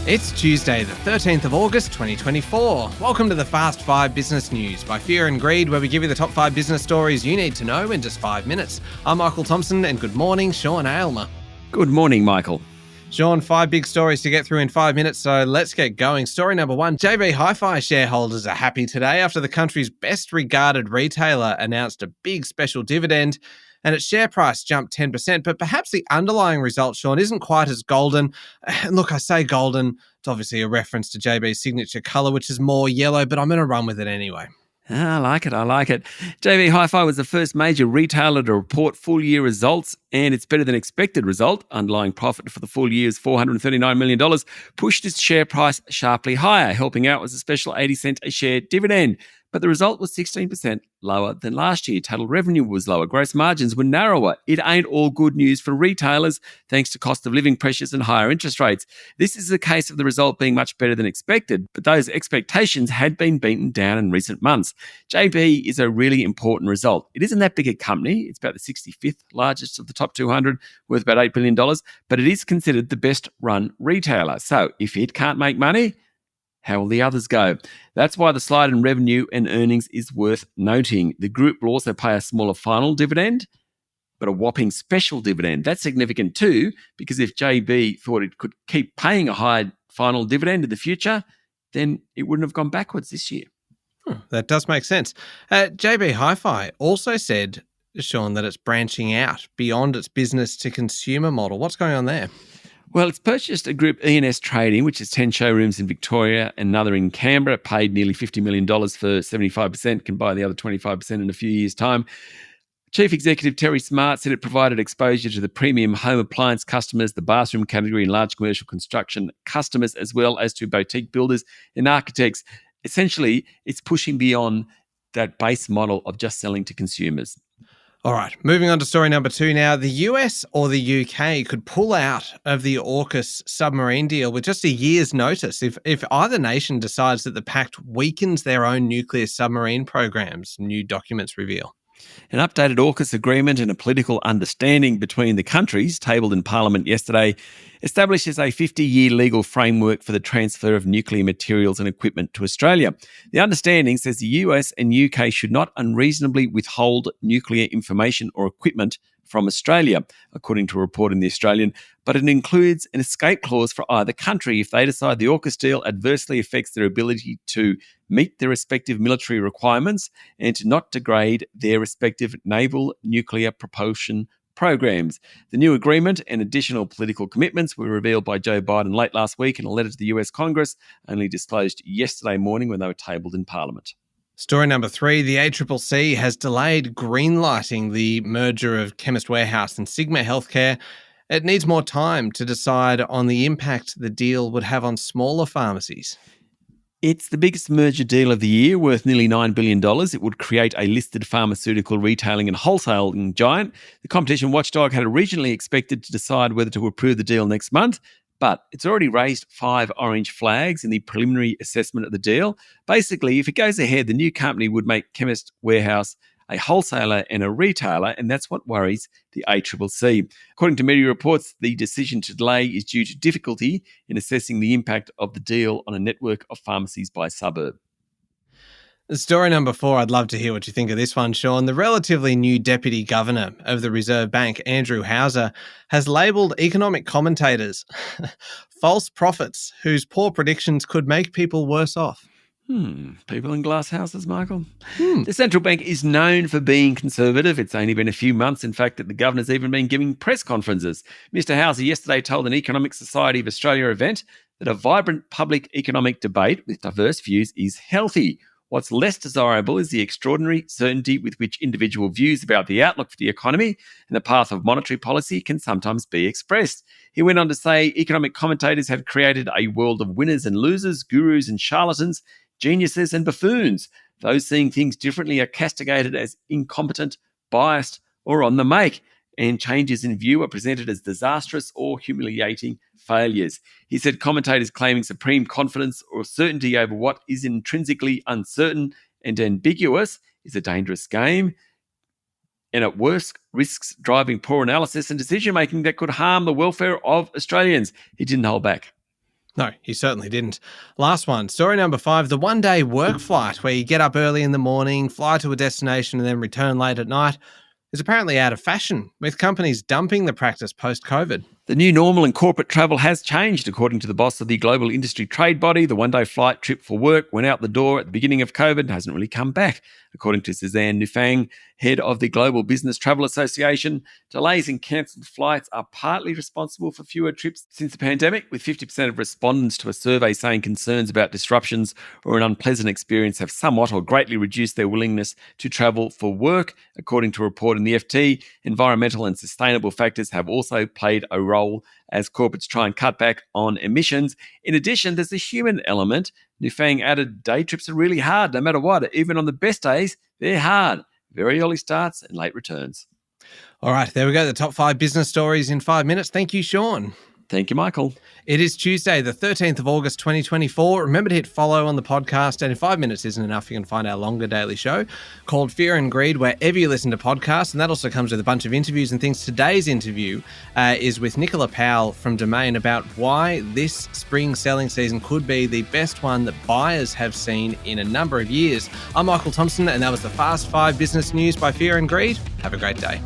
It's Tuesday, the 13th of August, 2024. Welcome to the Fast 5 Business News by Fear and Greed, where we give you the top 5 business stories you need to know in just 5 minutes. I'm Michael Thompson, and good morning, Sean Aylmer. Good morning, Michael. Sean, 5 big stories to get through in 5 minutes, so let's get going. Story number 1, JB HiFi shareholders are happy today after the country's best-regarded retailer announced a big special dividend, and its share price jumped 10%, but perhaps the underlying result, Sean, isn't quite as golden. And look, I say golden, it's obviously a reference to JB's signature colour, which is more yellow, but I'm going to run with it anyway. I like it. JB HiFi was the first major retailer to report full-year results, and its better than expected result, underlying profit for the full year is $439 million, pushed its share price sharply higher. Helping out was a special 80-cent a share dividend. But the result was 16% lower than last year. Total revenue was lower. Gross margins were narrower. It ain't all good news for retailers, thanks to cost of living pressures and higher interest rates. This is a case of the result being much better than expected, but those expectations had been beaten down in recent months. JB is a really important result. It isn't that big a company. It's about the 65th largest of the top 200, worth about $8 billion, but it is considered the best run retailer. So if it can't make money, how will the others go? That's why the slide in revenue and earnings is worth noting. The group will also pay a smaller final dividend, but a whopping special dividend. That's significant too, because if JB thought it could keep paying a high final dividend in the future, then it wouldn't have gone backwards this year. That does make sense. JB HiFi also said, Sean, that it's branching out beyond its business to consumer model. What's going on there? Well, it's purchased a group, E&S Trading, which has 10 showrooms in Victoria and another in Canberra, paid nearly $50 million for 75%, can buy the other 25% in a few years' time. Chief Executive Terry Smart said it provided exposure to the premium home appliance customers, the bathroom category and large commercial construction customers, as well as to boutique builders and architects. Essentially, it's pushing beyond that base model of just selling to consumers. All right, moving on to story number 2 now. The US or the UK could pull out of the AUKUS submarine deal with just a year's notice if either nation decides that the pact weakens their own nuclear submarine programs, new documents reveal. An updated AUKUS agreement and a political understanding between the countries, tabled in Parliament yesterday, establishes a 50-year legal framework for the transfer of nuclear materials and equipment to Australia. The understanding says the US and UK should not unreasonably withhold nuclear information or equipment from Australia, according to a report in The Australian, but it includes an escape clause for either country if they decide the AUKUS deal adversely affects their ability to meet their respective military requirements and to not degrade their respective naval nuclear propulsion programs. The new agreement and additional political commitments were revealed by Joe Biden late last week in a letter to the US Congress, only disclosed yesterday morning when they were tabled in Parliament. Story number 3, the ACCC has delayed greenlighting the merger of Chemist Warehouse and Sigma Healthcare. It needs more time to decide on the impact the deal would have on smaller pharmacies. It's the biggest merger deal of the year, worth nearly $9 billion. It would create a listed pharmaceutical retailing and wholesaling giant. The competition watchdog had originally expected to decide whether to approve the deal next month, but it's already raised 5 orange flags in the preliminary assessment of the deal. Basically, if it goes ahead, the new company would make Chemist Warehouse a wholesaler and a retailer, and that's what worries the ACCC. According to media reports, the decision to delay is due to difficulty in assessing the impact of the deal on a network of pharmacies by suburb. Story number 4, I'd love to hear what you think of this one, Sean. The relatively new Deputy Governor of the Reserve Bank, Andrew Houser, has labelled economic commentators false prophets whose poor predictions could make people worse off. People in glass houses, Michael. The central bank is known for being conservative. It's only been a few months, in fact, that the governor's even been giving press conferences. Mr. Houser yesterday told an Economic Society of Australia event that a vibrant public economic debate with diverse views is healthy. What's less desirable is the extraordinary certainty with which individual views about the outlook for the economy and the path of monetary policy can sometimes be expressed. He went on to say economic commentators have created a world of winners and losers, gurus and charlatans, geniuses and buffoons. Those seeing things differently are castigated as incompetent, biased or on the make, and changes in view are presented as disastrous or humiliating failures. He said commentators claiming supreme confidence or certainty over what is intrinsically uncertain and ambiguous is a dangerous game, and at worst risks driving poor analysis and decision-making that could harm the welfare of Australians. He didn't hold back. No, he certainly didn't. Last one, story number 5, the one-day work flight where you get up early in the morning, fly to a destination and then return late at night is apparently out of fashion, with companies dumping the practice post-COVID. The new normal in corporate travel has changed, according to the boss of the global industry trade body. The one-day flight trip for work went out the door at the beginning of COVID and hasn't really come back. According to Suzanne Nufang, head of the Global Business Travel Association, delays in cancelled flights are partly responsible for fewer trips since the pandemic, with 50% of respondents to a survey saying concerns about disruptions or an unpleasant experience have somewhat or greatly reduced their willingness to travel for work. According to a report in the FT, environmental and sustainable factors have also played a role as corporates try and cut back on emissions. In addition, there's a human element. Nufang added day trips are really hard no matter what. Even on the best days, they're hard. Very early starts and late returns. All right, there we go. The top 5 business stories in 5 minutes. Thank you, Sean. Thank you, Michael. It is Tuesday, the 13th of August, 2024. Remember to hit follow on the podcast. And if 5 minutes isn't enough, you can find our longer daily show called Fear and Greed wherever you listen to podcasts. And that also comes with a bunch of interviews and things. Today's interview is with Nicola Powell from Domain about why this spring selling season could be the best one that buyers have seen in a number of years. I'm Michael Thompson, and that was the Fast 5 Business News by Fear and Greed. Have a great day.